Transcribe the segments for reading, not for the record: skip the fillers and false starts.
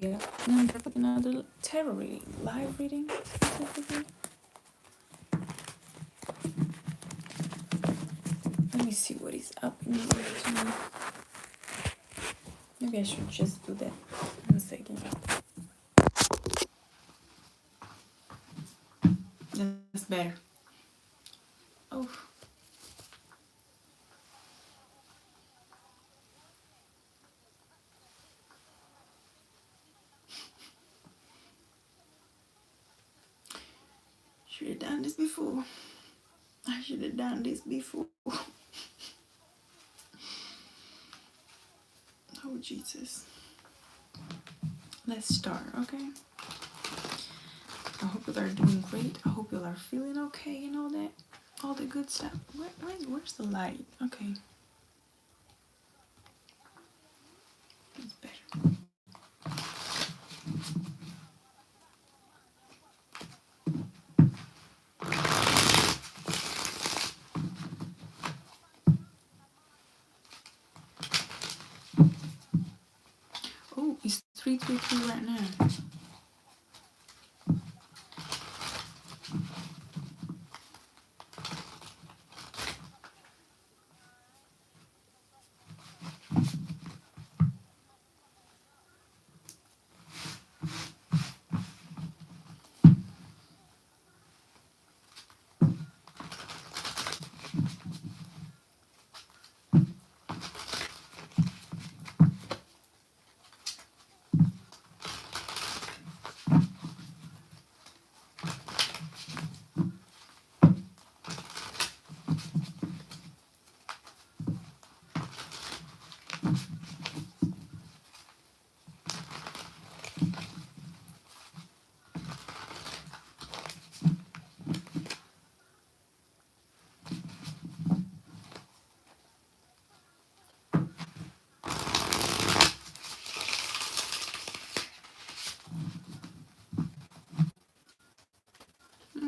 Yeah. Now they're putting another tarot reading, live reading specifically. Let me see what is up in here to me. Maybe I should just do that in a second. That's better. Oh, should have done this before. I should have done this before. Oh, Jesus. Let's start, okay? I hope you are doing great. I hope you are feeling okay and all that. All the good stuff. Where's the light? Okay, it's better. Oh, it's 333 right now.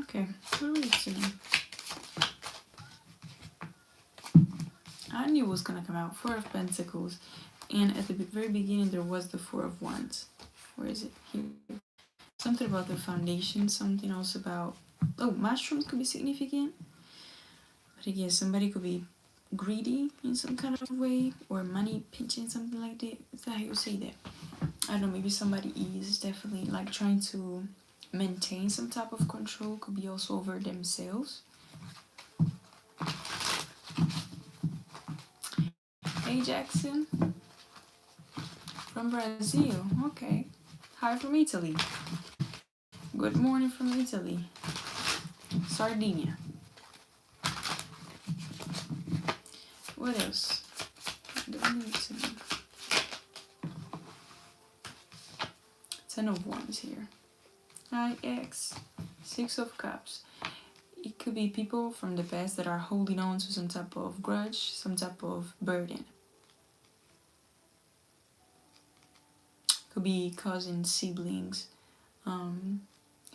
Okay, what are we doing? I knew it was gonna come out. Four of Pentacles. And at the very beginning there was the Four of Wands. Where is it? Here. Something about the foundation, something else about... Oh, mushrooms could be significant. But again, somebody could be greedy in some kind of way. Or money pinching, something like that. Is that how you say that? I don't know, maybe somebody is definitely like trying to maintain some type of control. Could be also over themselves. Hey Jackson from Brazil. Okay. Hi from Italy. Good morning from Italy. Sardinia. What else? Ten of Wands here. Hi X. Six of Cups. It could be people from the past that are holding on to some type of grudge, some type of burden. Could be cousins, siblings.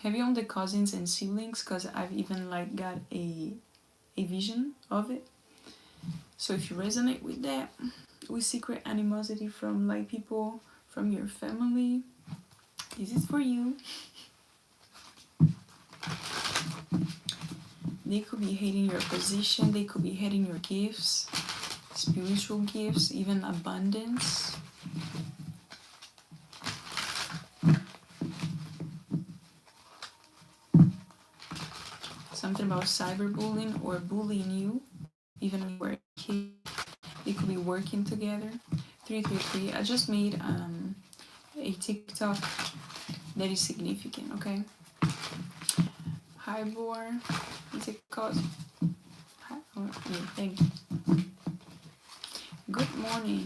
Heavy on the cousins and siblings, because I've even like got a vision of it. So if you resonate with that, with secret animosity from like people from your family, this is for you. They could be hating your position, they could be hating your gifts, spiritual gifts, even abundance. Something about cyberbullying or bullying you, even when you were a kid. They could be working together. 333. I just made a TikTok that is significant, okay? Hi, Bor. Is it called? Hi. Oh, yeah, thank you. Good morning.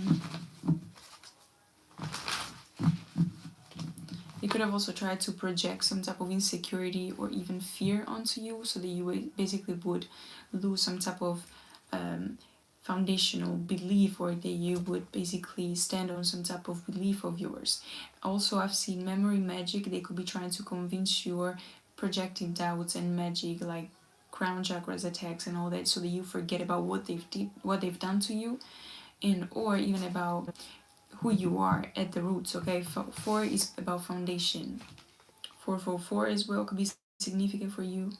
They could have also tried to project some type of insecurity or even fear onto you, so that you basically would lose some type of foundational belief, or that you would basically stand on some type of belief of yours. Also, I've seen memory magic. They could be trying to convince you, or projecting doubts and magic, like crown chakras attacks and all that, so that you forget about what they've done to you, and or even about who you are at the roots, okay? 4 is about foundation. 444 as well could be significant for you.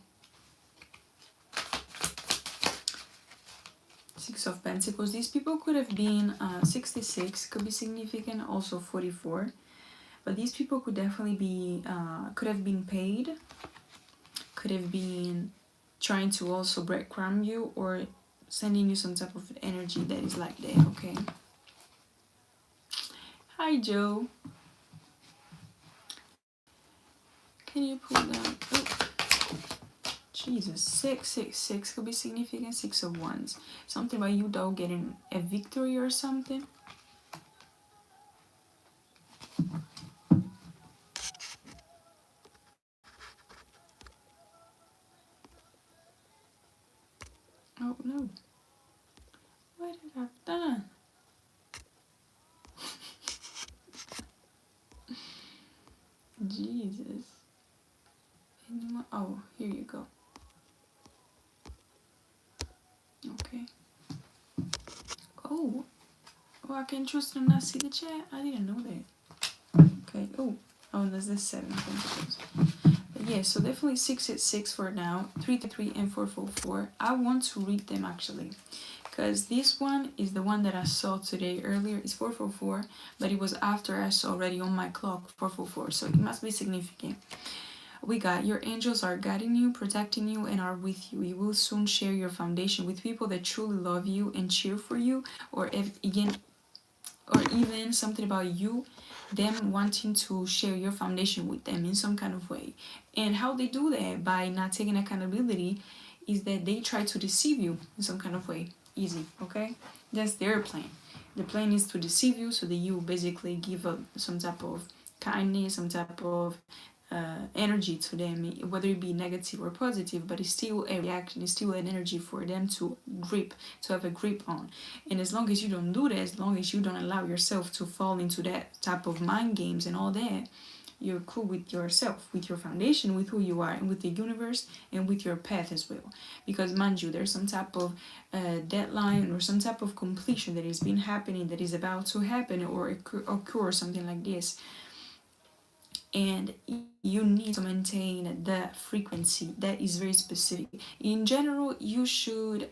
6 of Pentacles. These people could have been 66, could be significant, also 44. But these people could definitely be, could have been paid, could have been trying to also breadcrumb you or sending you some type of energy that is like that, okay? Hi, Joe. Can you pull down? Oh, Jesus. 666 could be significant. 6 of Wands. Something about you, though, getting a victory or something. Oh, no. What did I have done? Jesus. Oh, here you go. Okay. Oh, I can trust and not see the chat. I didn't know that. Okay. Oh, there's this 7 Pentacles. But yeah, so definitely 666 for now. 333 and 444. I want to read them actually, because this one is the one that I saw today earlier. It's 444, but it was after I saw already on my clock 444. So it must be significant. We got your angels are guiding you, protecting you, and are with you. You will soon share your foundation with people that truly love you and cheer for you, or even something about you, them wanting to share your foundation with them in some kind of way. And how they do that by not taking accountability is that they try to deceive you in some kind of way. Easy, okay? That's their plan. The plan is to deceive you so that you basically give up some type of kindness, some type of energy to them, whether it be negative or positive, but it's still a reaction, it's still an energy for them to have a grip on. And as long as you don't do that, as long as you don't allow yourself to fall into that type of mind games and all that, you're cool with yourself, with your foundation, with who you are, and with the universe, and with your path as well. Because mind you, there's some type of deadline or some type of completion that has been happening, that is about to happen or occur, something like this. And you need to maintain that frequency that is very specific. In general, you should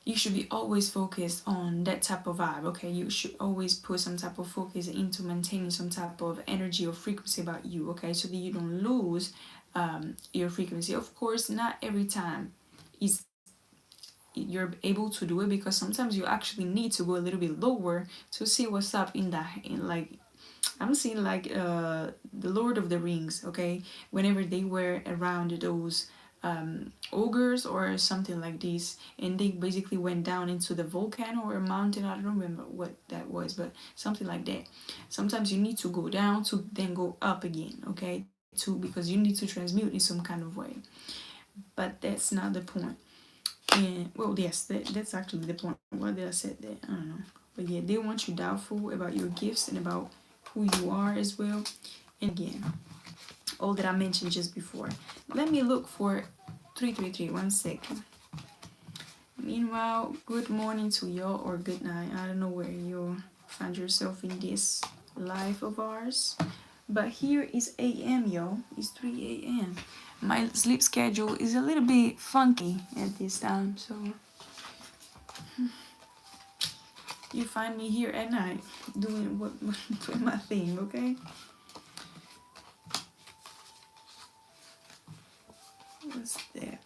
be always focused on that type of vibe, okay? You should always put some type of focus into maintaining some type of energy or frequency about you, okay? So that you don't lose your frequency. Of course, not every time you're able to do it, because sometimes you actually need to go a little bit lower to see what's up in like I'm seeing like the Lord of the Rings, okay? Whenever they were around those ogres or something like this, and they basically went down into the volcano or a mountain. I don't remember what that was, but something like that. Sometimes you need to go down to then go up again, okay? Because you need to transmute in some kind of way. But that's not the point. And well, yes, that's actually the point. Why did I say that? I don't know. But yeah, they want you doubtful about your gifts and about who you are as well. And again, all that I mentioned just before. Let me look for 333. 1 second. Meanwhile, good morning to y'all, or good night. I don't know where you find yourself in this life of ours, but here is AM, yo. It's 3 a.m. My sleep schedule is a little bit funky at this time, so you find me here at night doing doing my thing, okay? What's that?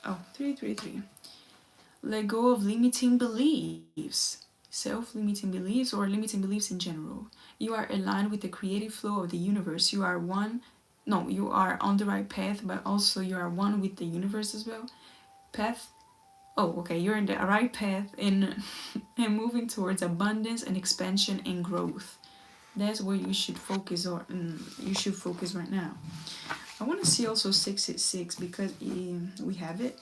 Oh, 333. Let go of limiting beliefs. Self-limiting beliefs or limiting beliefs in general. You are aligned with the creative flow of the universe. You are you are on the right path, but also you are one with the universe as well. You're in the right path and moving towards abundance and expansion and growth. That's where you should focus on. You should focus right now. I want to see also 666 because we have it.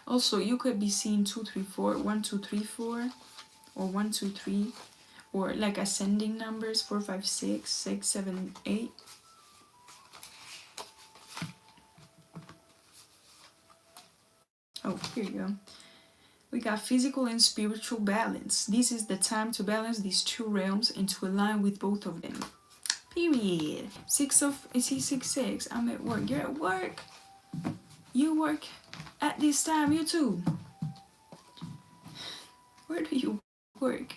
Also, you could be seeing 2, 3, 4, 1, 2, 3, 4, or 1, 2, 3, or like ascending numbers, 4, 5, 6, 6, 7, 8. Oh, here you go. We got physical and spiritual balance. This is the time to balance these two realms and to align with both of them. Period. 6 of, is he 6, 6? I'm at work. You're at work. You work at this time, you too. Where do you work?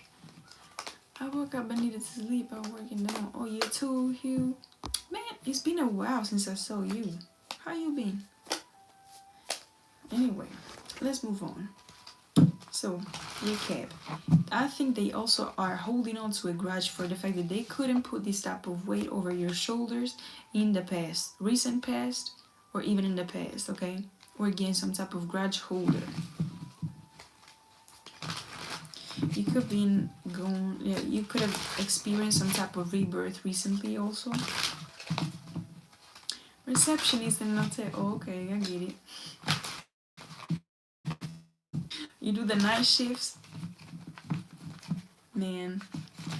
I woke up, I needed to sleep. I'm working now. Oh, you too, Hugh. Man, it's been a while since I saw you. How you been? Anyway, let's move on. So, recap. I think they also are holding on to a grudge for the fact that they couldn't put this type of weight over your shoulders in the past, recent past, or even in the past, okay? Or again, some type of grudge holder. You could be going, yeah, you could have experienced some type of rebirth recently also. Receptionist and not say, oh, okay, I get it. You do the night shifts. Man,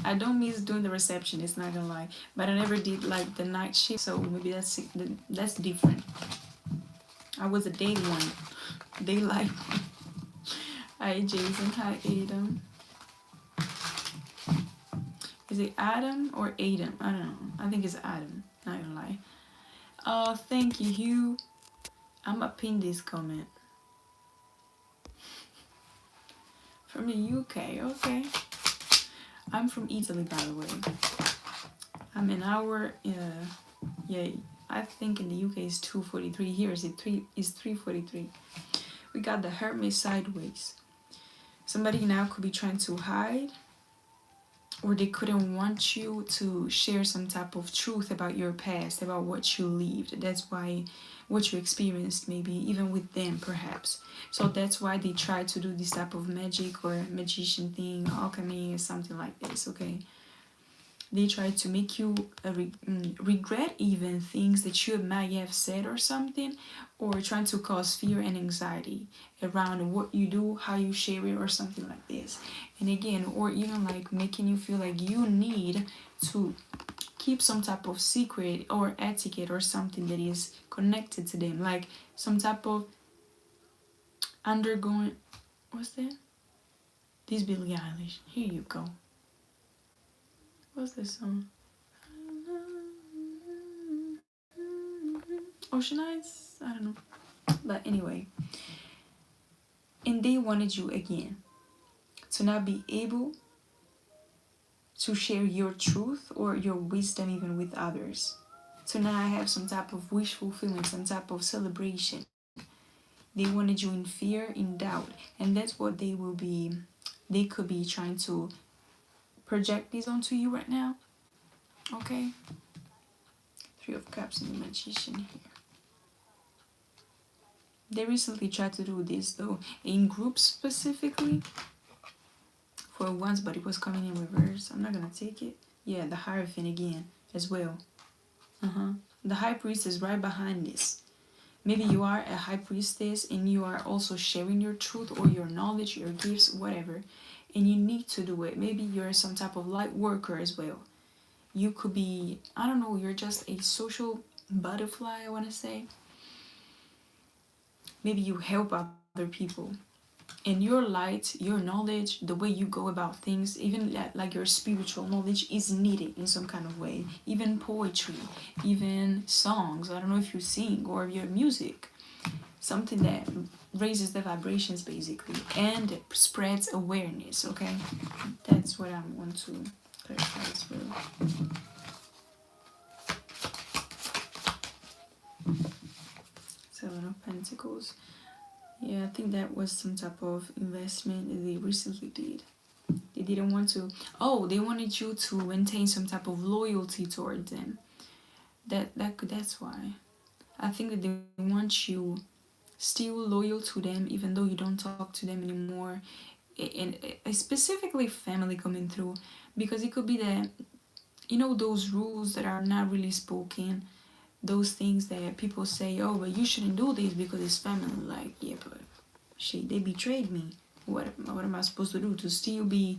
I don't miss doing the receptionist, not gonna lie. But I never did like the night shift, so maybe that's different. I was a day one. Daylight. Hi Jason, hi Adam. Is it Adam or Adam? I don't know. I think it's Adam, not gonna lie. Oh, thank you, Hugh. I'ma pin this comment. From the UK, okay. I'm from Italy, by the way. I'm an hour, yeah, I think in the UK it's 2:43. Here is it 3:43. We got the Hermes sideways. Somebody now could be trying to hide, or they couldn't want you to share some type of truth about your past, about what you lived. That's why, what you experienced, maybe even with them perhaps. So that's why they try to do this type of magic or magician thing, alchemy or something like this, okay? They try to make you regret even things that you might have said or something, or trying to cause fear and anxiety around what you do, how you share it, or something like this. And again, or even like making you feel like you need to keep some type of secret or etiquette or something that is connected to them, like some type of undergoing, what's that? This Billie Eilish. Here you go. What's this song? Ocean Eyes? I don't know. But anyway. And they wanted you again to not be able to share your truth or your wisdom even with others. To not have some type of wish fulfillment, some type of celebration. They wanted you in fear, in doubt. And that's what they could be trying to project this onto you right now. Okay? 3 of Cups and the Magician here. They recently tried to do this though, in groups specifically. For once, but it was coming in reverse. I'm not gonna take it. Yeah, the Hierophant again as well. The High Priest is right behind this. Maybe you are a High Priestess and you are also sharing your truth or your knowledge, your gifts, whatever. And you need to do it. Maybe you're some type of light worker as well. You could be, I don't know, you're just a social butterfly, I want to say. Maybe you help other people. And your light, your knowledge, the way you go about things, even like your spiritual knowledge is needed in some kind of way. Even poetry, even songs. I don't know if you sing or your music. Something that raises the vibrations basically and spreads awareness, okay? That's what I want to clarify as well. Seven of Pentacles. Yeah, I think that was some type of investment that they recently did. They didn't want to... Oh, they wanted you to maintain some type of loyalty towards them. That's why. I think that they want you still loyal to them, even though you don't talk to them anymore. And specifically family coming through. Because it could be that, you know, those rules that are not really spoken. Those things that people say, oh, but you shouldn't do this because it's family. Like, yeah, but shit, they betrayed me. What am I supposed to do? To still be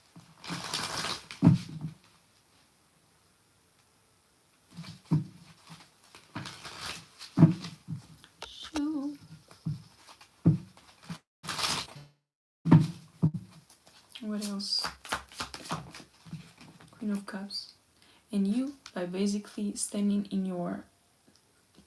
What else? Queen of Cups. And you, by basically standing in your,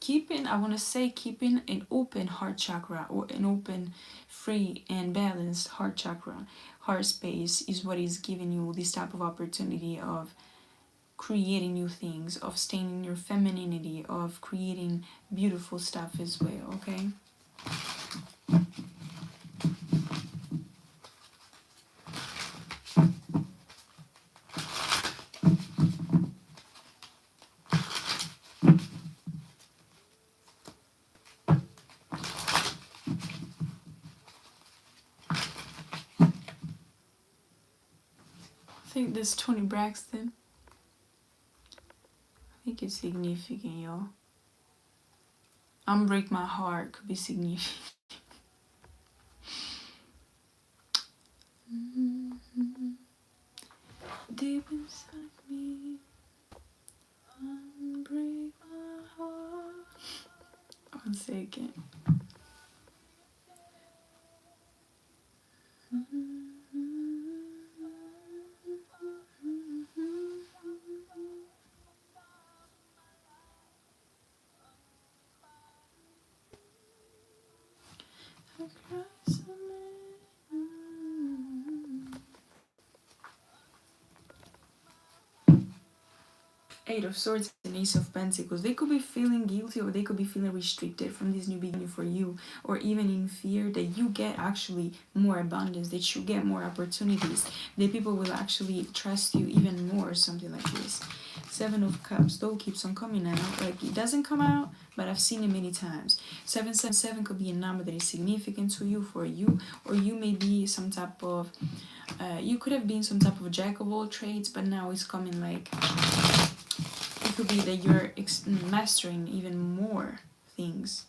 keeping an open heart chakra, or an open, free and balanced heart chakra, heart space, is what is giving you this type of opportunity of creating new things, of staying in your femininity, of creating beautiful stuff as well, okay? I think this Tony Braxton, I think it's significant, y'all. Unbreak My Heart could be significant. Deep inside me, unbreak my heart. 1 second. Eight of Swords and Ace of Pentacles. They could be feeling guilty, or they could be feeling restricted from this new beginning for you, or even in fear that you get actually more abundance, that you get more opportunities, that people will actually trust you even more, or something like this. Seven of Cups, though, keeps on coming out. Like, it doesn't come out, but I've seen it many times. 777 could be a number that is significant to you, for you, or you may be some type of, you could have been some type of jack of all trades, but now it's coming like, it could be that you're mastering even more things.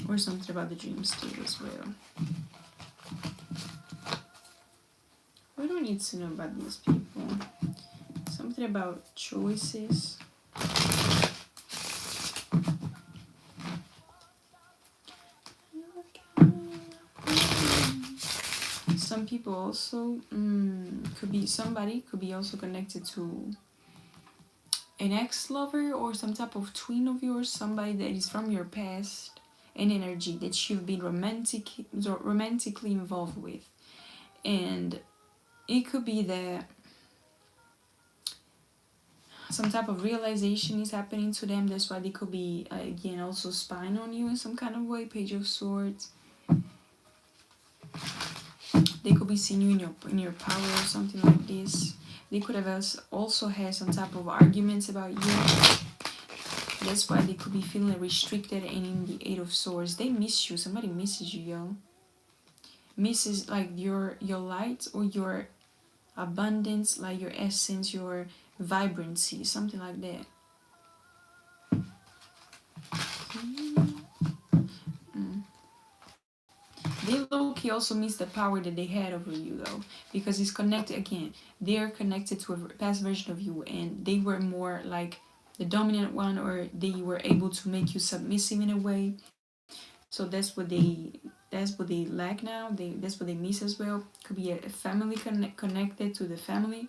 Or something about the dream state as well. What do I need to know about these people? Something about choices. Some people also could be also connected to an ex-lover, or some type of twin of yours, somebody that is from your past, an energy that you've been romantically involved with. And it could be that some type of realization is happening to them. That's why they could be, again, also spying on you in some kind of way. Page of Swords. They could be seeing you in your power, or something like this. They could have also had some type of arguments about you. That's why they could be feeling restricted. And in the Eight of Swords, they miss you. Somebody misses you, yo. Misses like your light, or your abundance, like your essence, your vibrancy, something like that. They low-key also miss the power that they had over you, though, because it's connected again. They're connected to a past version of you, and they were more like the dominant one, or they were able to make you submissive in a way. So that's what they lack now. That's what they miss as well. Could be a family connected to the family,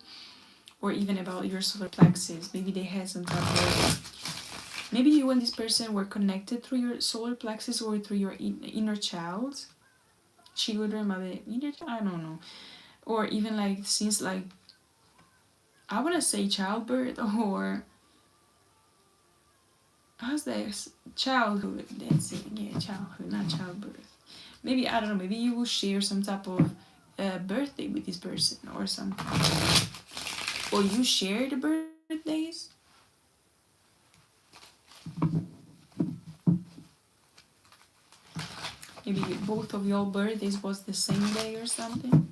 or even about your solar plexus. Maybe they had some type of, maybe you and this person were connected through your solar plexus, or through your inner child, children, I don't know, or even like since like, I want to say childbirth, or how's that, childhood, that's it, yeah, childhood, not childbirth. Maybe, I don't know, maybe you will share some type of birthday with this person or something, or you share the birthdays. Maybe both of your birthdays was the same day or something.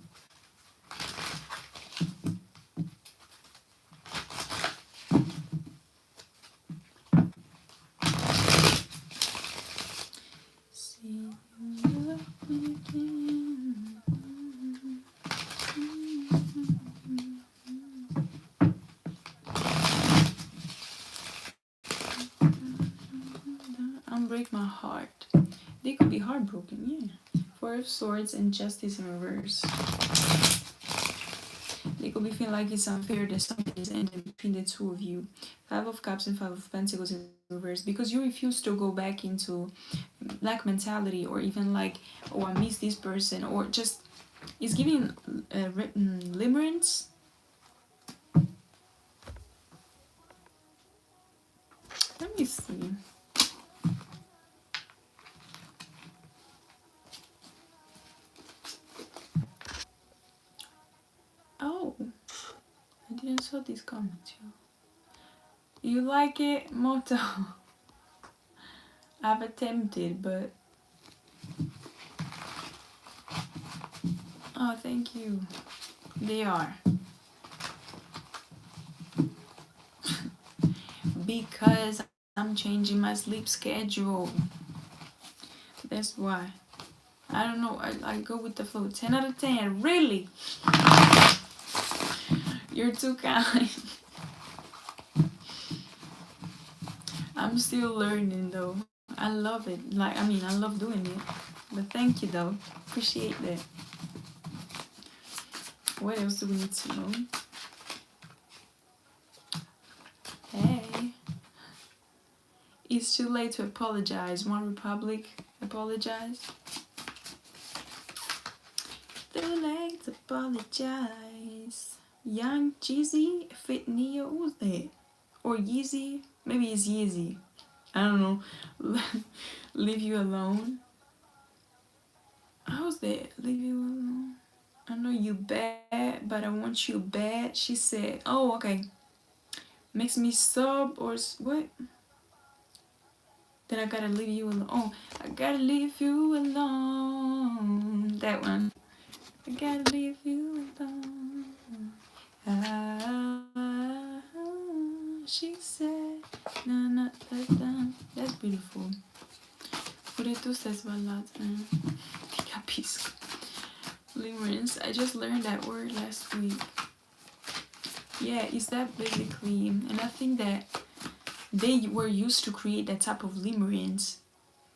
Unbreak my heart. They could be heartbroken, yeah. Four of Swords and Justice in reverse. They could be feeling like it's unfair that something is ending between the two of you. Five of Cups and Five of Pentacles in reverse. Because you refuse to go back into lack mentality, or even like, oh, I miss this person, or just it's giving limerence. Let me see. Oh, I didn't saw this comment. You like it, Moto? I've attempted, but oh, thank you. They are. Because I'm changing my sleep schedule. That's why. I don't know. I go with the flow. 10 out of 10. Really? You're too kind. I'm still learning though. I love it. Like, I mean, I love doing it. But thank you though. Appreciate that. What else do we need to know? Hey. It's too late to apologize. One Republic, apologize. Too late to apologize. Young Jeezy, Fit Neo, who's that? Or Yeezy? Maybe it's Yeezy. I don't know. Leave you alone. How's that? Leave you alone. I know you bad, but I want you bad. She said, oh, okay. Makes me sub or what? Then I gotta leave you alone. Oh, I gotta leave you alone. That one. I gotta leave you alone. Ah, she said, no, not that done. That's beautiful. Pure tu estás balado. Capisco. Limerence. I just learned that word last week. Yeah, is that basically, and I think that they were used to create that type of limerence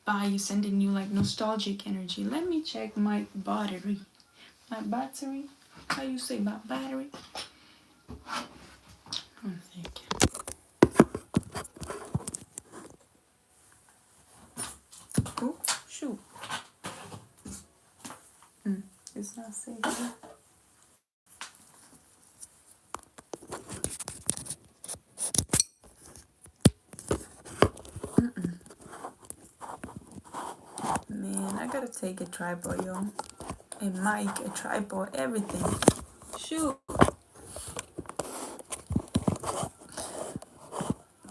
by sending you like nostalgic energy. Let me check my battery. My battery? How you say my battery? One second. Oh, shoot. It's not safe. Man, I gotta take a tripod, yo. A mic, a tripod, everything. Shoot.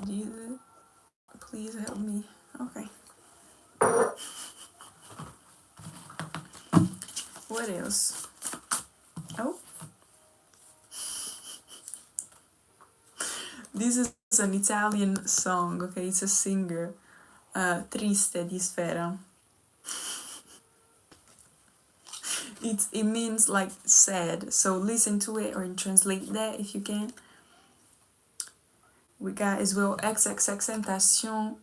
Jesus, please help me. Okay. What else? Oh. This is an Italian song, okay? It's a singer. Triste di Sfera. It means like sad. So listen to it or translate that if you can. We got as well XXXTentacion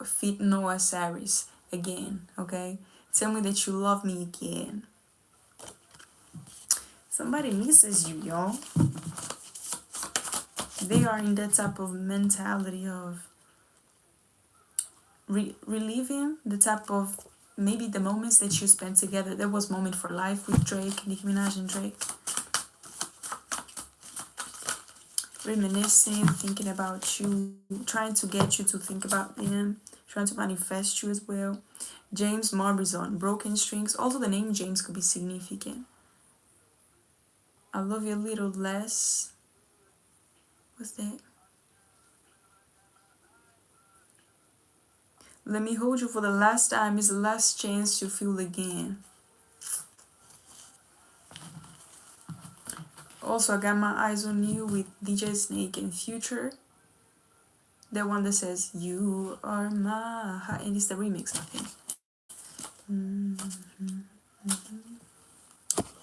feat Noah Saris again, okay? Tell me that you love me again. Somebody misses you, y'all. They are in that type of mentality of reliving the type of maybe the moments that you spent together. There was Moment for Life with Drake, Nicki Minaj and Drake. Reminiscing, thinking about you, trying to get you to think about him, trying to manifest you as well. James Marbizon, Broken Strings. Also the name James could be significant. I love you a little less. What's that? Let me hold you for the last time. Is the last chance to feel again. Also, I got my eyes on you with DJ Snake and Future. The one that says, you are my heart. And it's the remix, I think.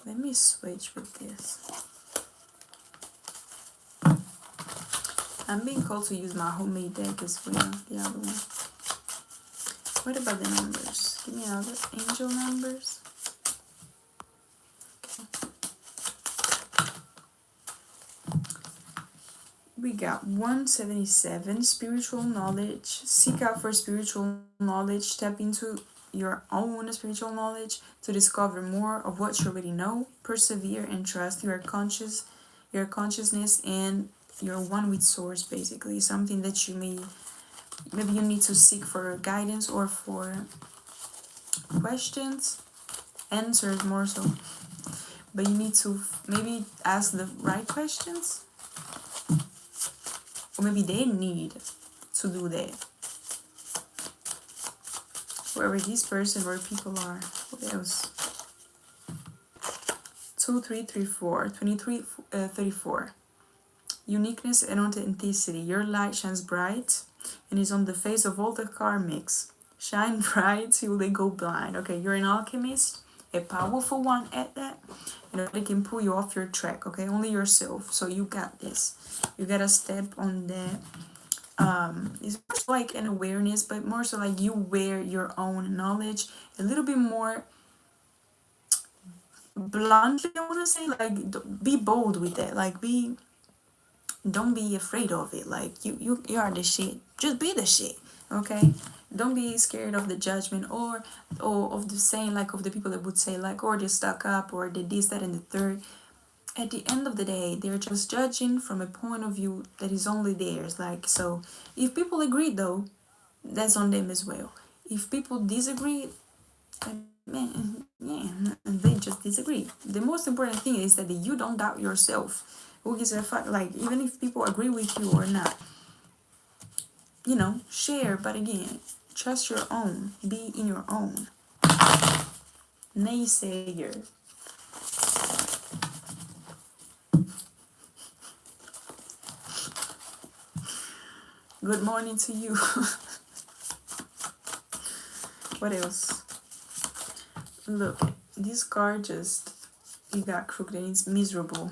Let me switch with this. I'm being called to use my homemade deck as well. The other one. What about the numbers? Give me other angel numbers. We got 177, spiritual knowledge. Seek out for spiritual knowledge. Tap into your own spiritual knowledge to discover more of what you already know. Persevere and trust your consciousness, and you're one with source, basically. Something that you maybe you need to seek for guidance or for questions, answers more so. But you need to maybe ask the right questions. Or maybe they need to do that. Whoever this person or people are. What else? 2, 3, 3, 4. 23, 34. Uniqueness and authenticity. Your light shines bright and is on the face of all the karmics. Shine bright till they go blind. Okay, you're an alchemist, a powerful one at that. Nobody can pull you off your track, okay? Only yourself. So you got this. You gotta step on that. It's more like an awareness, but more so like you wear your own knowledge a little bit more bluntly. I want to say, like, be bold with that. Like, don't be afraid of it. Like, you are the shit. Just be the shit, okay? Don't be scared of the judgment or of the saying, like, of the people that would say, like, or they're stuck up or they this, that, and the third. At the end of the day, they're just judging from a point of view that is only theirs. Like, so if people agree, though, that's on them as well. If people disagree, man, yeah, they just disagree. The most important thing is that you don't doubt yourself. Who gives a fuck? Like, even if people agree with you or not, you know, share. But again, trust your own. Be in your own. Naysayer. Good morning to you. What else? Look, this card just, you got crooked and it's miserable.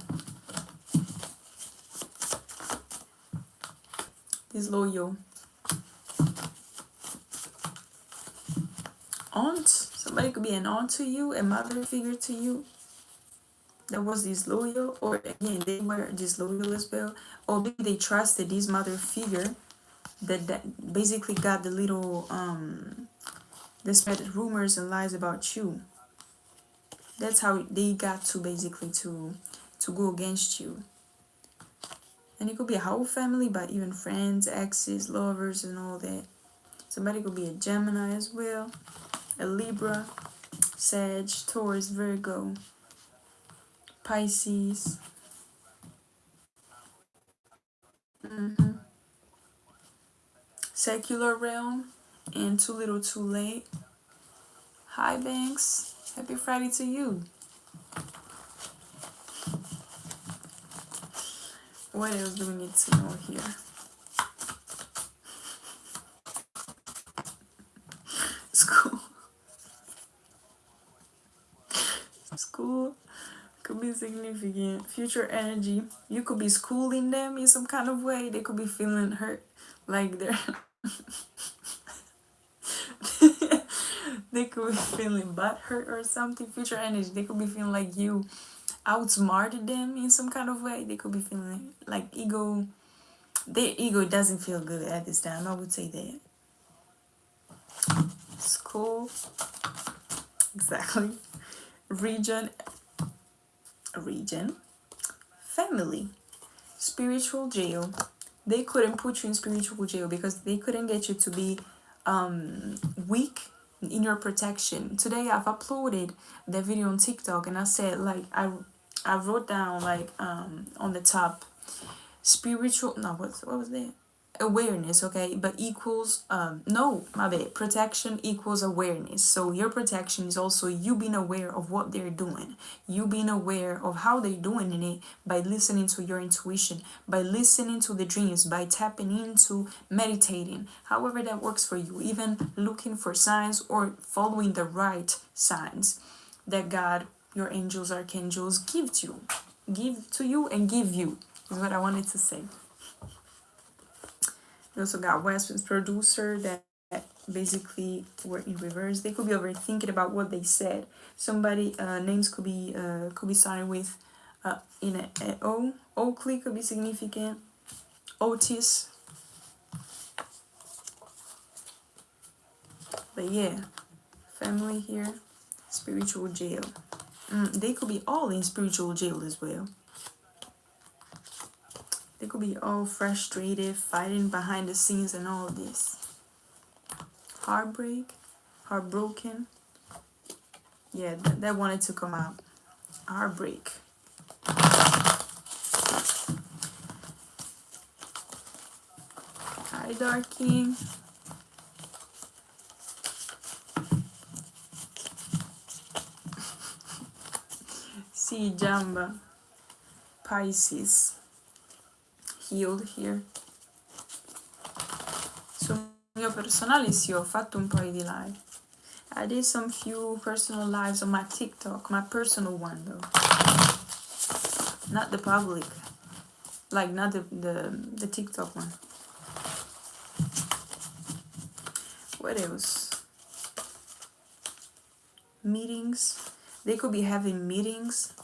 Disloyal. Aunt. Somebody could be an aunt to you, a mother figure to you. That was disloyal. Or again, they were disloyal as well. Or maybe they trusted this mother figure that basically got the little they spread rumors and lies about you. That's how they got to basically to go against you. And it could be a whole family, but even friends, exes, lovers, and all that. Somebody could be a Gemini as well, a Libra, Sag, Taurus, Virgo, Pisces. Secular realm, and Too Little Too Late. Hi, Banks. Happy Friday to you. What else do we need to know here? School. School could be significant. Future energy. You could be schooling them in some kind of way. They could be feeling hurt. Like they're... they could be feeling butthurt or something. Future energy. They could be feeling like you outsmarted them in some kind of way. They could be feeling like ego. Their ego doesn't feel good at this time. I would say that. School. Exactly. Region. Family. Spiritual jail. They couldn't put you in spiritual jail because they couldn't get you to be weak in your protection. Today I've uploaded the video on TikTok and I said, like, I wrote down, like, on the top, spiritual, no, what was that? Awareness, okay, but equals no, my bad, protection equals awareness. So your protection is also you being aware of what they're doing, you being aware of how they're doing in it, by listening to your intuition, by listening to the dreams, by tapping into meditating, however that works for you, even looking for signs or following the right signs that God, your angels, archangels give to you and give you, is what I wanted to say. We also got Westman's producer that basically were in reverse. They could be overthinking about what they said. Somebody names could be starting with in a O. Oakley could be significant. Otis. But yeah, family here, spiritual jail. They could be all in spiritual jail as well. They could be all frustrated, fighting behind the scenes and all this. Heartbreak, heartbroken. Yeah, that wanted to come out. Heartbreak. Hi, Dark King. See, Jamba. Pisces. Healed here. Sul mio personale sì, ho fatto un paio di live. I did some few personal lives on my TikTok, my personal one though. Not the public. Like not the TikTok one. What else? Meetings. They could be having meetings.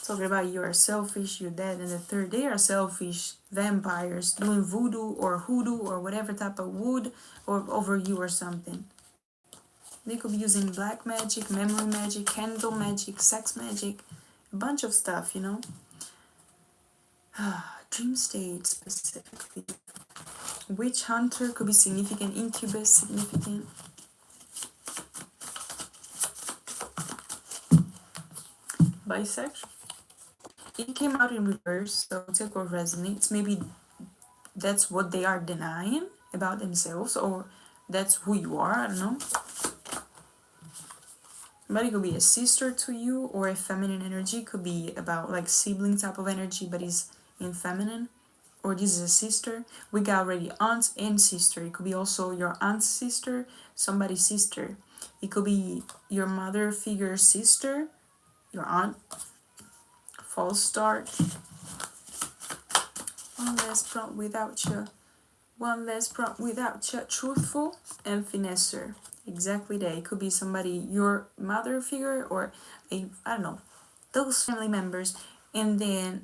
Talking about you are selfish, you're dead, and the third, they are selfish vampires doing voodoo or hoodoo or whatever type of wood or over you or something. They could be using black magic, memory magic, candle magic, sex magic, a bunch of stuff, you know. Dream state specifically. Witch hunter could be significant, incubus significant. Bisexual. It came out in reverse, so take what resonates. Maybe that's what they are denying about themselves, or that's who you are, I don't know. But it could be a sister to you, or a feminine energy. Could be about like sibling type of energy, but is in feminine. Or this is a sister. We got already aunt and sister. It could be also your aunt's sister, somebody's sister. It could be your mother figure sister, your aunt. False start. One less prompt without you. One less prompt without you. Truthful and finesser. Exactly that. It could be somebody, your mother figure, or a, I don't know, those family members. And then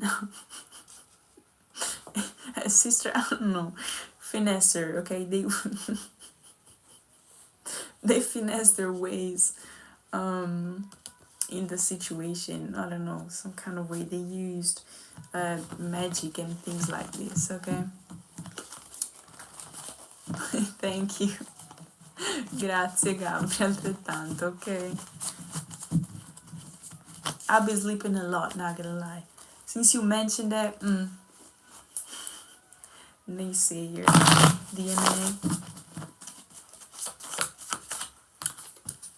a sister, I don't know, finesser, okay? They finesse their ways in the situation. I don't know, some kind of way they used magic and things like this, okay? Thank you. Grazie Gabriel, altrettanto, okay? I've been sleeping a lot, not gonna lie. Since you mentioned that, let me see here. DNA.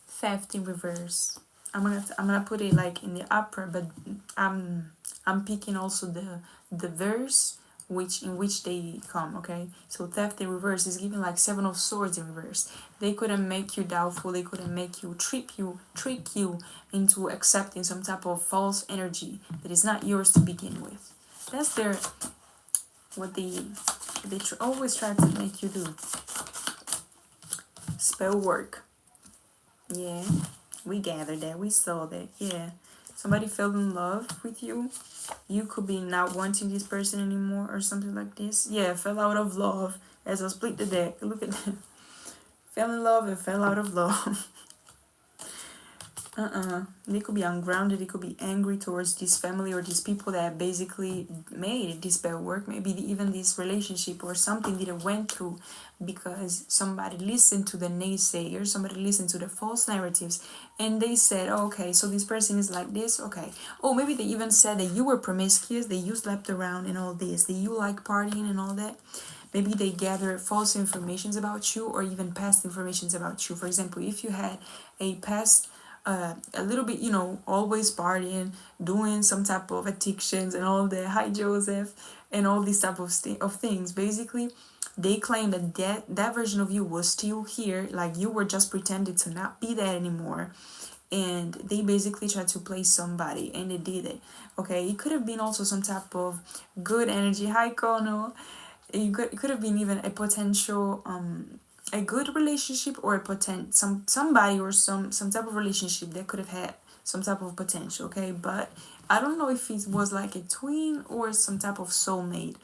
Theft in reverse. I'm gonna put it like in the upper, but I'm picking also the verse in which they come, okay? So theft in reverse is giving like 7 of swords in reverse. They couldn't make you doubtful, they couldn't make you trick you into accepting some type of false energy that is not yours to begin with. That's what they always try to make you do. Spell work. Yeah, we gathered that, we saw that. Yeah, somebody fell in love with you. You could be not wanting this person anymore or something like this. Yeah, fell out of love. As I split the deck, look at that. Fell in love and fell out of love. They could be ungrounded. They could be angry towards this family or these people that basically made this bad work. Maybe even this relationship or something that it went through because somebody listened to the naysayers, somebody listened to the false narratives, and they said, oh, okay, so this person is like this, okay. Oh, maybe they even said that you were promiscuous, that you slept around and all this, that you like partying and all that. Maybe they gathered false informations about you or even past informations about you. For example, if you had a past a little bit, you know, always partying, doing some type of addictions and all that, hi Joseph, and all these type of things. Basically, they claim that version of you was still here, like you were just pretending to not be that anymore. And they basically tried to play somebody, and they did it. Okay, it could have been also some type of good energy. Hi Kono. It could have been even a potential a good relationship or a somebody or some type of relationship that could have had some type of potential, okay? But I don't know if it was like a twin or some type of soulmate,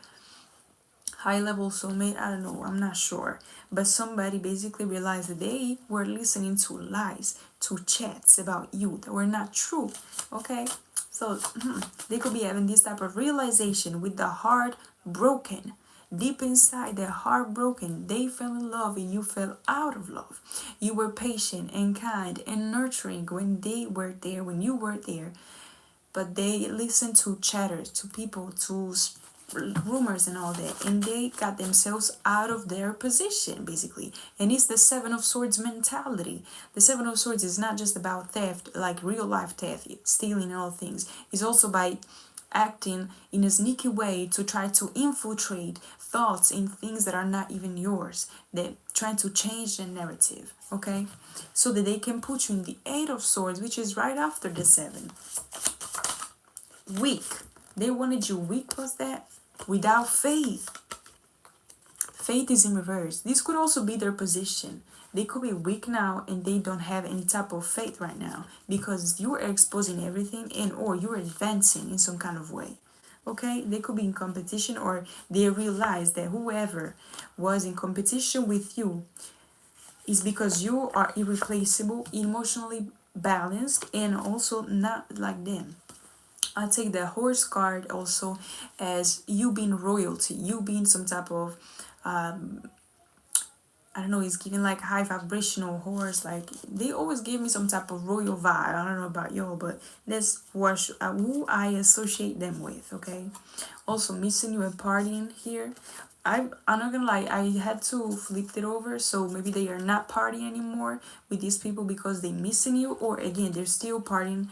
high level soulmate. I don't know, I'm not sure. But somebody basically realized that they were listening to lies, to chats about you that were not true, okay? So they could be having this type of realization with the heart broken. Deep inside, their heart broken. They fell in love and you fell out of love. You were patient and kind and nurturing when they were there, when you were there. But they listened to chatter, to people, to rumors and all that, and they got themselves out of their position basically. And it's the Seven of Swords mentality. The Seven of Swords is not just about theft, like real life theft, stealing and all things. It's also by acting in a sneaky way to try to infiltrate thoughts in things that are not even yours, that trying to change the narrative, okay, so that they can put you in the Eight of Swords, which is right after the Seven. Weak. They wanted you weak, was that? Without faith. Faith is in reverse. This could also be their position. They could be weak now and they don't have any type of faith right now because you are exposing everything and or you're advancing in some kind of way. Okay, they could be in competition or they realize that whoever was in competition with you is because you are irreplaceable, emotionally balanced, and also not like them. I take the horse card also as you being royalty, you being some type of I don't know, it's giving like high vibrational horse. Like they always give me some type of royal vibe. I don't know about y'all, but that's what who I associate them with. Okay. Also missing you and partying here. I'm not gonna lie, I had to flip it over, so maybe they are not partying anymore with these people because they missing you, or again they're still partying,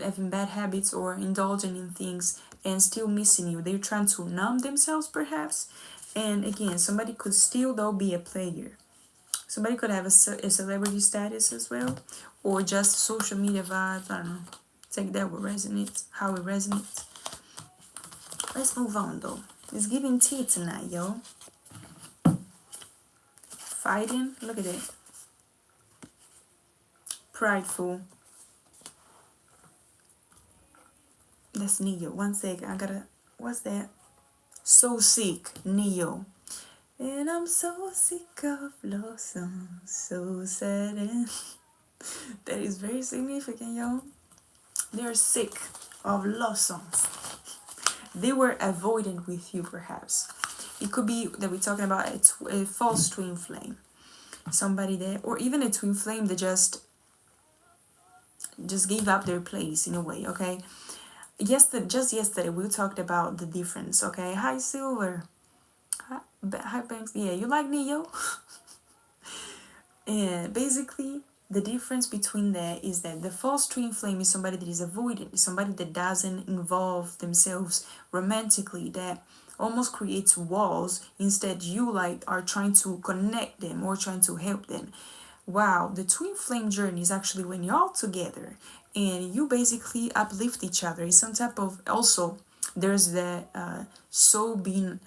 having bad habits or indulging in things and still missing you. They're trying to numb themselves perhaps. And again, somebody could still though be a player. Somebody could have a celebrity status as well, or just social media vibes. I don't know. Take that what resonates, how it resonates. Let's move on though. It's giving tea tonight, yo. Fighting, look at it. Prideful. That's Neo. One second, I gotta. What's that? So sick, Neo. And I'm so sick of love songs, so sad. And that is very significant, yo. They're sick of love songs. They were avoidant with you, perhaps. It could be that we're talking about a false twin flame. Somebody that, or even a twin flame that just gave up their place in a way, okay? Just yesterday, we talked about the difference, okay? Hi, Silver. Hi, Banks. Yeah, you like Neo? And basically, the difference between that is that the false twin flame is somebody that is avoidant, somebody that doesn't involve themselves romantically, that almost creates walls. Instead, you like are trying to connect them or trying to help them. Wow, the twin flame journey is actually when you're all together and you basically uplift each other. It's some type of also there's the soul being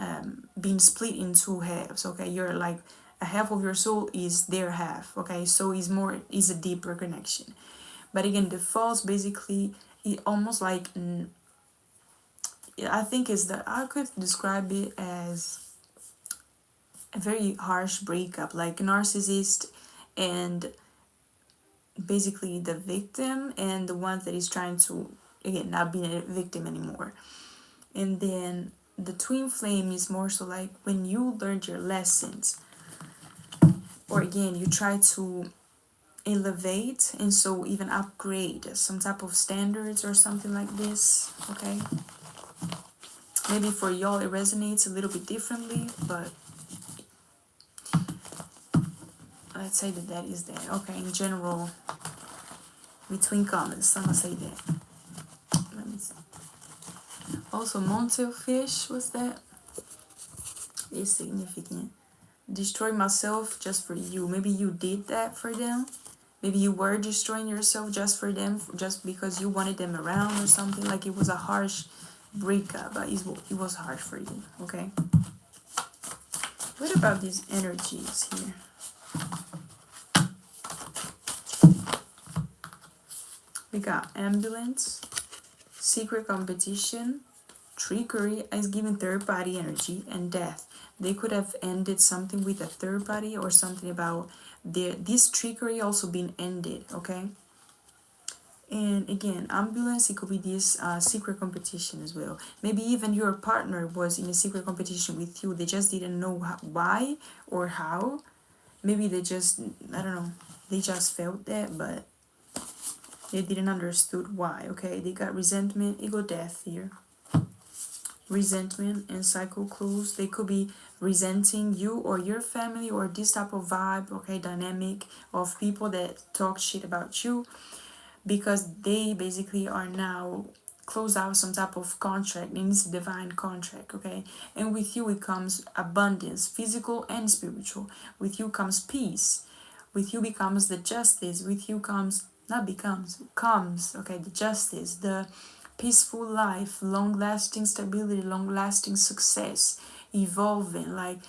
split in two halves. Okay, you're like a half of your soul is their half. Okay, so is a deeper connection. But again, the false basically it almost like I think is that I could describe it as a very harsh breakup, like narcissist and basically the victim and the one that is trying to again not being a victim anymore. And then the twin flame is more so like when you learned your lessons, or again you try to elevate and so even upgrade some type of standards or something like this. Okay, maybe for y'all it resonates a little bit differently, but let's say that is that. Okay, in general, between comments, I'm gonna say that. Let me see. Also, Montail fish, what's that? It's significant. Destroy myself just for you. Maybe you did that for them. Maybe you were destroying yourself just for them, just because you wanted them around or something. Like it was a harsh breakup, but it was harsh for you, okay? What about these energies here? We got ambulance, secret competition, trickery is giving third party energy, and death. They could have ended something with a third party or something about this trickery also being ended, okay? And again, ambulance, it could be this secret competition as well. Maybe even your partner was in a secret competition with you. They just didn't know why or how. Maybe they just, I don't know, they just felt that, but they didn't understood why, okay? They got resentment, ego, death here. Resentment and cycle clues. They could be resenting you or your family or this type of vibe, okay? Dynamic of people that talk shit about you because they basically are now close out some type of contract. It needs a divine contract, okay? And with you it comes abundance, physical and spiritual. With you comes peace. With you becomes the justice. With you comes, not becomes, comes, okay, the justice, the peaceful life, long-lasting stability, long-lasting success, evolving. Like,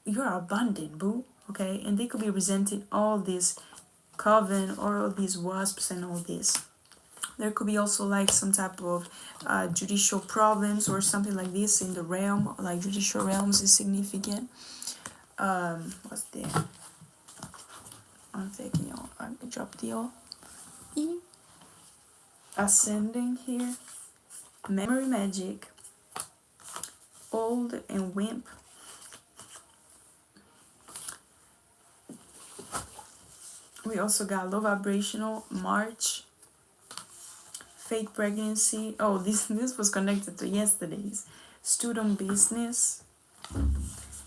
you're abundant, boo, okay? And they could be resenting all this coven or all these wasps and all this. There could be also like some type of judicial problems or something like this in the realm. Like judicial realms is significant. What's there? I'm thinking, y'all. I dropped the all. Ascending here. Memory magic. Old and wimp. We also got low vibrational, March, fake pregnancy. Oh, this was connected to yesterday's. Student business,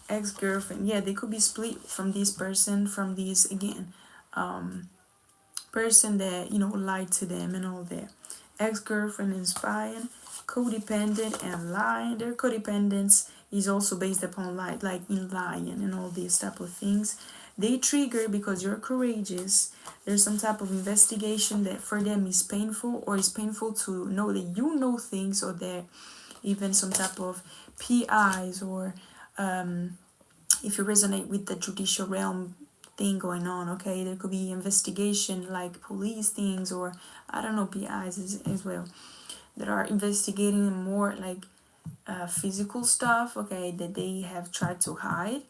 ex-girlfriend. Yeah, they could be split from this person, from this, again, person that, you know, lied to them and all that. Ex-girlfriend inspiring, codependent and lying. Their codependence is also based upon lie, like in lying and all these type of things. They trigger because you're courageous. There's some type of investigation that for them is painful, or is painful to know that you know things, or that even some type of PIs, or if you resonate with the judicial realm thing going on, okay, there could be investigation like police things, or I don't know, PIs as well, that are investigating more like physical stuff, okay, that they have tried to hide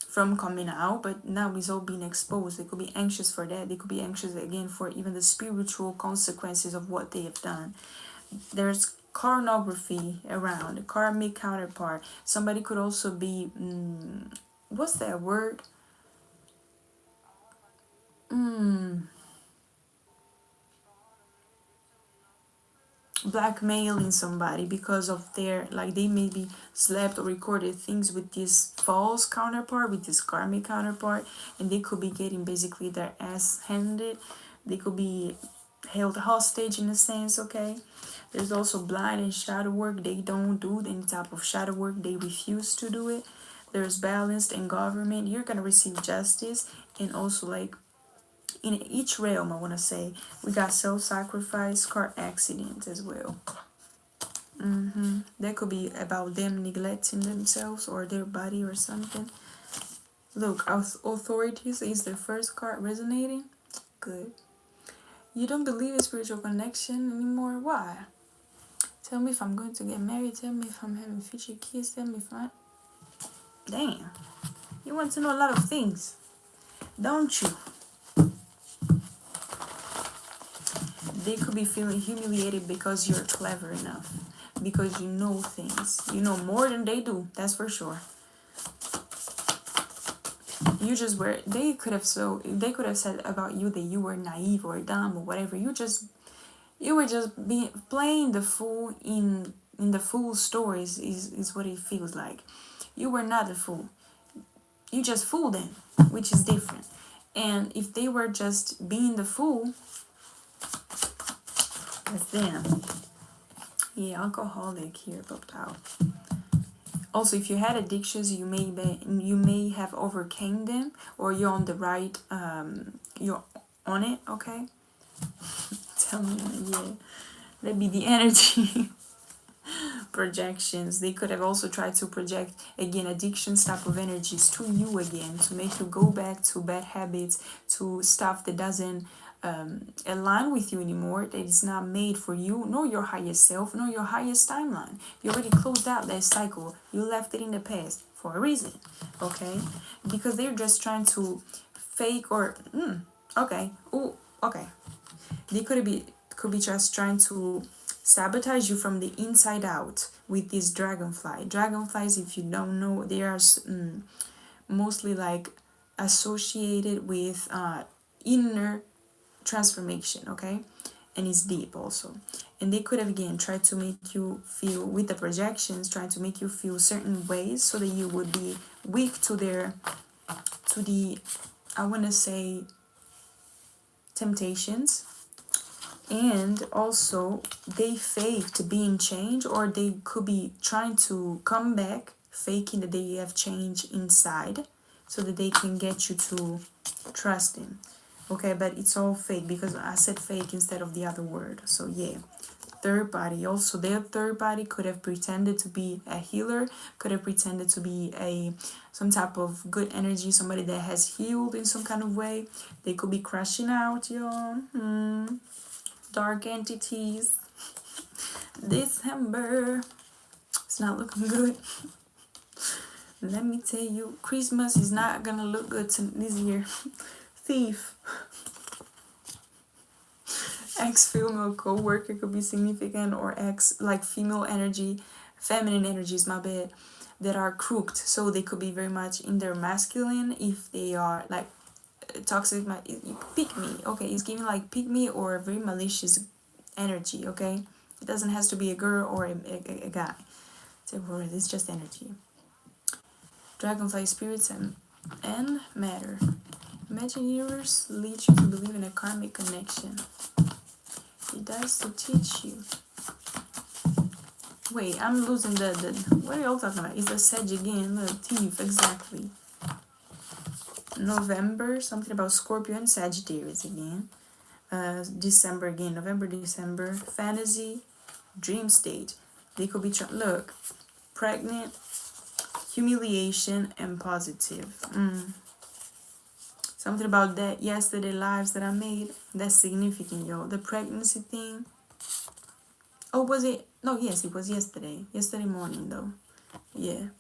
from coming out, but now it's all being exposed. They could be anxious for that. They could be anxious again for even the spiritual consequences of what they have done. There's carnography around, a karmic counterpart. Somebody could also be what's that word, blackmailing somebody because of their, like, they maybe slept or recorded things with this false counterpart, with this karmic counterpart, and they could be getting basically their ass handed. They could be held hostage in a sense, okay? There's also blind and shadow work. They don't do any type of shadow work. They refuse to do it. There's balanced and government. You're gonna receive justice, and also like in each realm, I want to say, we got self-sacrifice, car accidents as well. That could be about them neglecting themselves or their body or something. Look, authorities is the first card resonating. Good. You don't believe in spiritual connection anymore? Why? Tell me if I'm going to get married. Tell me if I'm having future kids. Tell me if I... Damn. You want to know a lot of things, don't you? They could be feeling humiliated because you're clever enough, because you know things. You know more than they do, that's for sure. You just were, they could have said about you that you were naive or dumb or whatever. You were just playing the fool in the fool stories is what it feels like. You were not a fool. You just fooled them, which is different. And if they were just being the fool, that's them. Yeah, alcoholic here popped out. Also, if you had addictions, you may have overcame them, or you're on the right, you're on it, okay? Tell me, yeah. That'd be the energy. Projections. They could have also tried to project again addictions type of energies to you again, to make you go back to bad habits, to stuff that doesn't align with you anymore, that is not made for you, nor your highest self, nor your highest timeline. You already closed out that cycle. You left it in the past for a reason, okay? Because they're just trying to fake or okay. Oh, okay. They could be just trying to sabotage you from the inside out with this dragonfly. Dragonflies, if you don't know, they are mostly like associated with inner transformation, okay? And it's deep also. And they could have again tried to make you feel with the projections, trying to make you feel certain ways so that you would be weak to their to the I want to say temptations. And also they faked being changed, or they could be trying to come back faking that they have changed inside so that they can get you to trust them, okay? But it's all fake because I said fake instead of the other word. So yeah, third party, also their third party could have pretended to be a healer, could have pretended to be some type of good energy, somebody that has healed in some kind of way. They could be crashing out, y'all. Dark entities. December, it's not looking good. Let me tell you, Christmas is not gonna look good this year. Thief. Ex-female co-worker could be significant, or ex like female energy, feminine energies, my bad, that are crooked. So they could be very much in their masculine if they are like toxic. Pick me, okay? It's giving like pick me or very malicious energy, okay? It doesn't have to be a girl or a guy. It's just energy. Dragonfly spirits and matter. Imagine universe leads you to believe in a karmic connection. It does to teach you. Wait, I'm losing the what are y'all talking about? It's a Sag again. Look, thief, exactly. November, something about Scorpio and Sagittarius again. December again, November, December. Fantasy, dream state. They could be look, pregnant, humiliation, and positive. Something about that yesterday lives that I made. That's significant, yo. The pregnancy thing. Oh, was it? No, yes, it was yesterday. Yesterday morning, though. Yeah.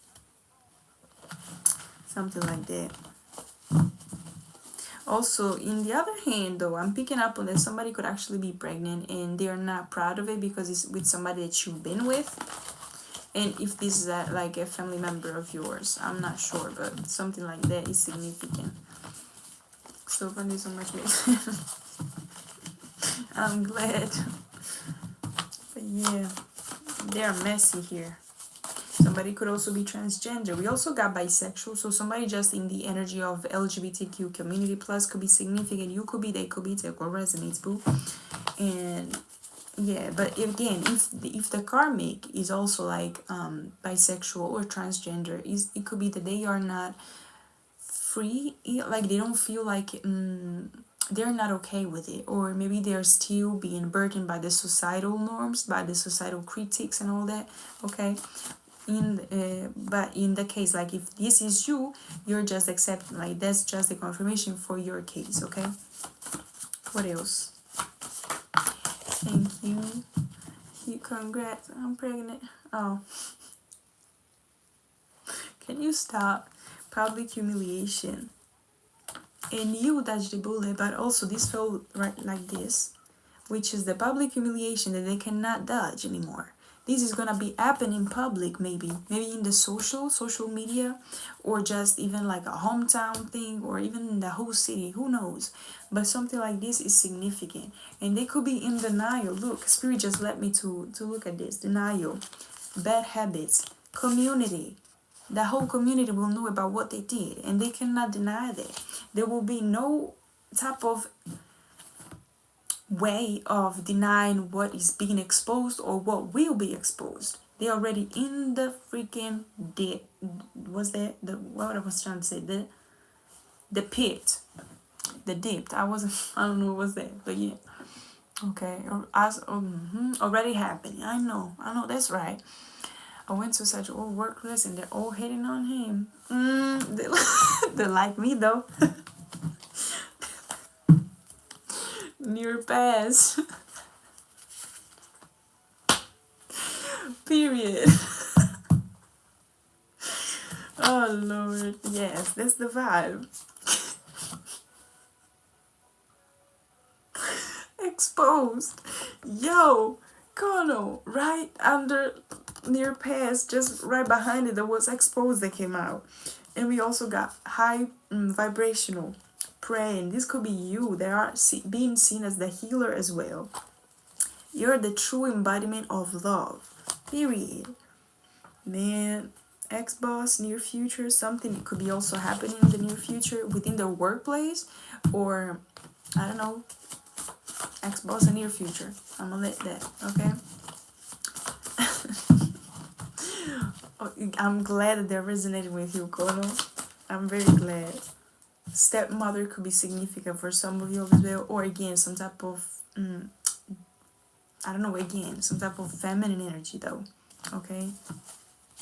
Something like that. Also, in the other hand, though, I'm picking up on that somebody could actually be pregnant and they're not proud of it because it's with somebody that you've been with. And if this is like a family member of yours, I'm not sure, but something like that is significant. So funny, so much makes I'm glad. But yeah, they're messy here. Somebody could also be transgender. We also got bisexual. So somebody just in the energy of LGBTQ community plus could be significant. You could be, they could be, take what resonates, boo. And yeah, but again, if the karmic is also like bisexual or transgender, it could be that they are not free, like they don't feel like they're not okay with it, or maybe they're still being burdened by the societal norms, by the societal critiques and all that, okay? But in the case, like if this is you, you're just accepting, like that's just a confirmation for your case, okay? What else? Thank you. Congrats, I'm pregnant. Oh, can you stop? Public humiliation. And you dodged the bullet, but also this felt right like this, which is the public humiliation that they cannot dodge anymore. This is gonna be happening in public, maybe in the social media, or just even like a hometown thing, or even in the whole city, who knows? But something like this is significant, and they could be in denial. Look, spirit just led me to look at this. Denial, bad habits, community. The whole community will know about what they did, and they cannot deny that. There will be no type of way of denying what is being exposed or what will be exposed. They're already in the freaking was that the what I was trying to say, the pit, the depth. I don't know what was that, but yeah, Okay, or as already happening. I know, that's right. I went to such old workplace and they're all hating on him. They, they like me though. Near pass. Period. Oh Lord, yes, that's the vibe. Exposed. Yo, Kono, right under near pass, just right behind it, there was exposed that came out. And we also got high vibrational praying. This could be you. They are being seen as the healer as well. You're the true embodiment of love. Period. Man, ex-boss, near future, something could be also happening in the near future within the workplace, or I don't know, ex-boss in near future. I'm gonna let that, okay? I'm glad that they're resonating with you, Kono. I'm very glad. Stepmother could be significant for some of you as well, or again, some type of, I don't know, again, some type of feminine energy though, okay?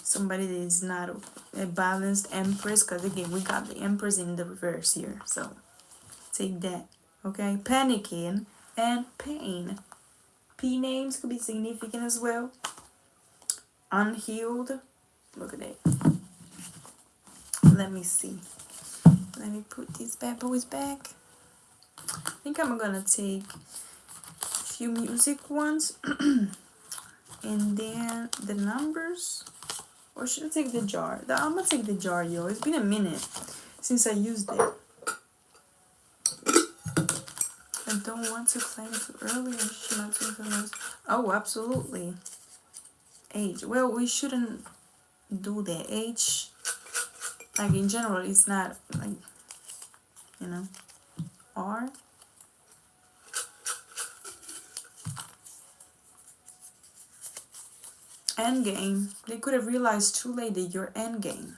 Somebody that is not a balanced empress, because again, we got the empress in the reverse here, so take that, okay? Panicking and pain. P names could be significant as well. Unhealed. Look at that. Let me see. Let me put these bad boys back. I think I'm gonna take a few music ones and then the numbers. Or should I take the jar? I'm gonna take the jar, yo. It's been a minute since I used it. I don't want to claim too early. I should not take the Oh, absolutely. Age. Well, we shouldn't do that. Age, like in general, it's not like, you know, R. Endgame. They could have realized too late that you're endgame.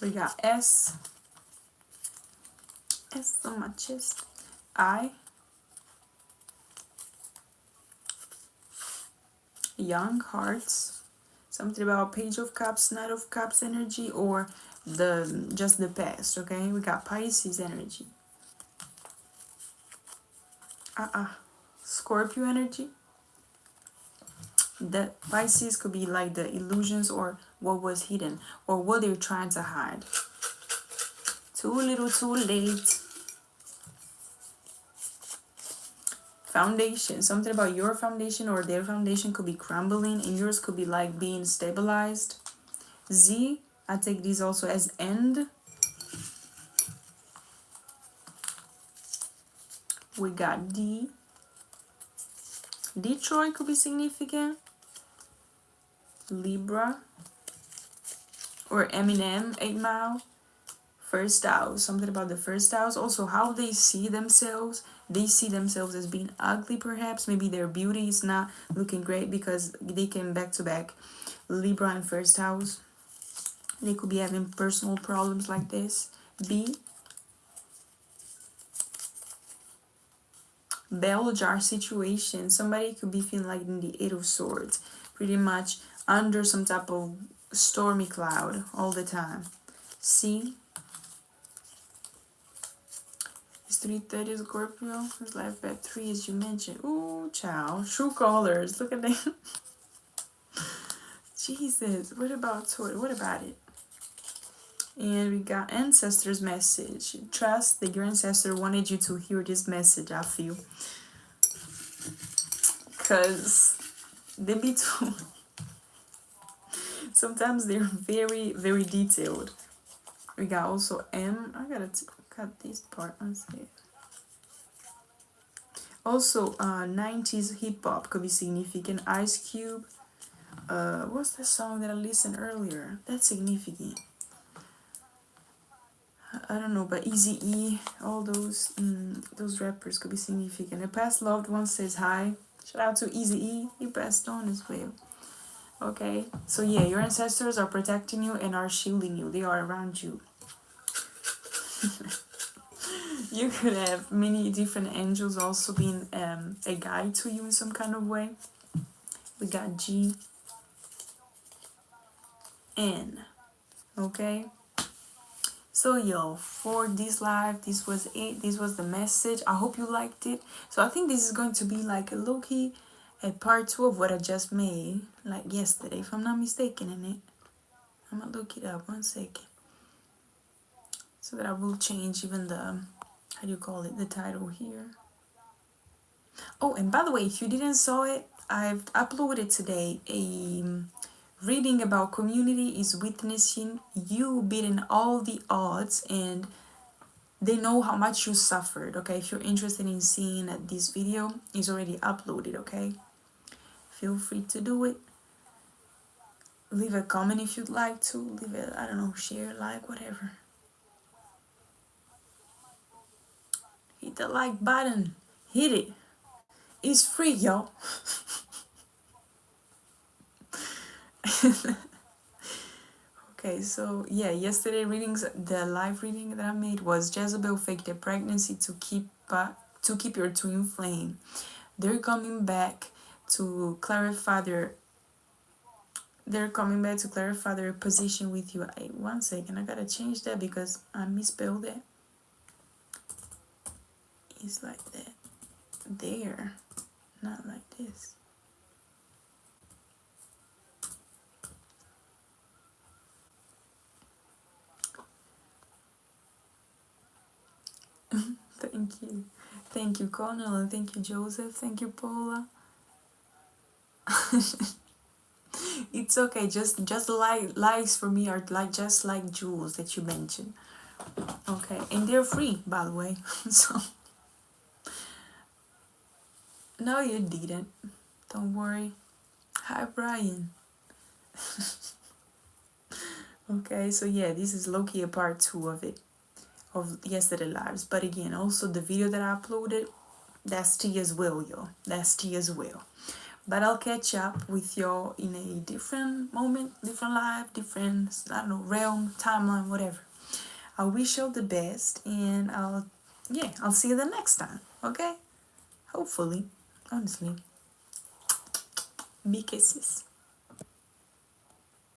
We got S. S on my chest. I. Young hearts. Something about Page of Cups, Knight of Cups energy, or just the past, okay? We got Pisces energy. Scorpio energy. The Pisces could be like the illusions or what was hidden or what they're trying to hide. Too little, too late. Foundation. Something about your foundation or their foundation could be crumbling and yours could be like being stabilized. Z. I take these also as end. We got D. Detroit could be significant. Libra. Or Eminem, 8 Mile. First house. Something about the first house. Also, how they see themselves. They see themselves as being ugly, perhaps. Maybe their beauty is not looking great because they came back to back. Libra and first house. They could be having personal problems like this. B. Bell jar situation. Somebody could be feeling like in the Eight of Swords. Pretty much under some type of stormy cloud all the time. C. It's 3:30 Scorpio. His life at 3 as you mentioned. Ooh, child. True colors. Look at that. Jesus. What about Taurus? What about it? And we got ancestors message. Trust that your ancestor wanted you to hear this message, I feel. Because they be too... Sometimes they're very, very detailed. We got also M. I gotta cut this part. Let's see. Also, 90s hip-hop could be significant. Ice Cube. What's the song that I listened earlier? That's significant. I don't know, but Eazy-E, all those rappers could be significant. A past loved one says hi. Shout out to Eazy-E. He passed on as well. Okay, so yeah, your ancestors are protecting you and are shielding you. They are around you. You could have many different angels also being a guide to you in some kind of way. We got G, N. Okay. So yo, for this live, this was it. This was the message. I hope you liked it. So I think this is going to be like a low-key a part 2 of what I just made, like yesterday, if I'm not mistaken in it. I'm gonna look it up 1 second. So that I will change even the, how do you call it, the title here. Oh, and by the way, if you didn't saw it, I've uploaded today a reading about community is witnessing you beating all the odds, and they know how much you suffered. Okay, if you're interested in seeing that, this video is already uploaded. Okay, feel free to do it. Leave a comment if you'd like to. Leave it, I don't know, share, like, whatever. Hit the like button. Hit it. It's free, y'all. Okay, so yeah, yesterday readings, the live reading that I made was Jezebel faked a pregnancy to keep your twin flame. They're coming back to clarify their position with you. 1 second, I gotta change that because I misspelled it. It's like that. There, not like this. Thank you Colonel, and thank you Joseph, thank you Paula. It's okay, just likes for me are like just like jewels that you mentioned. Okay, and they're free, by the way. So no, you didn't, don't worry. Hi Brian. Okay, so yeah, this is low-key a part 2 of it, of yesterday lives. But again, also the video that I uploaded, that's tea as well, y'all. That's tea as well. But I'll catch up with y'all in a different moment, different life, different, I don't know, realm, timeline, whatever. I wish you the best, and I'll see you the next time. Okay, hopefully, honestly. Big kisses.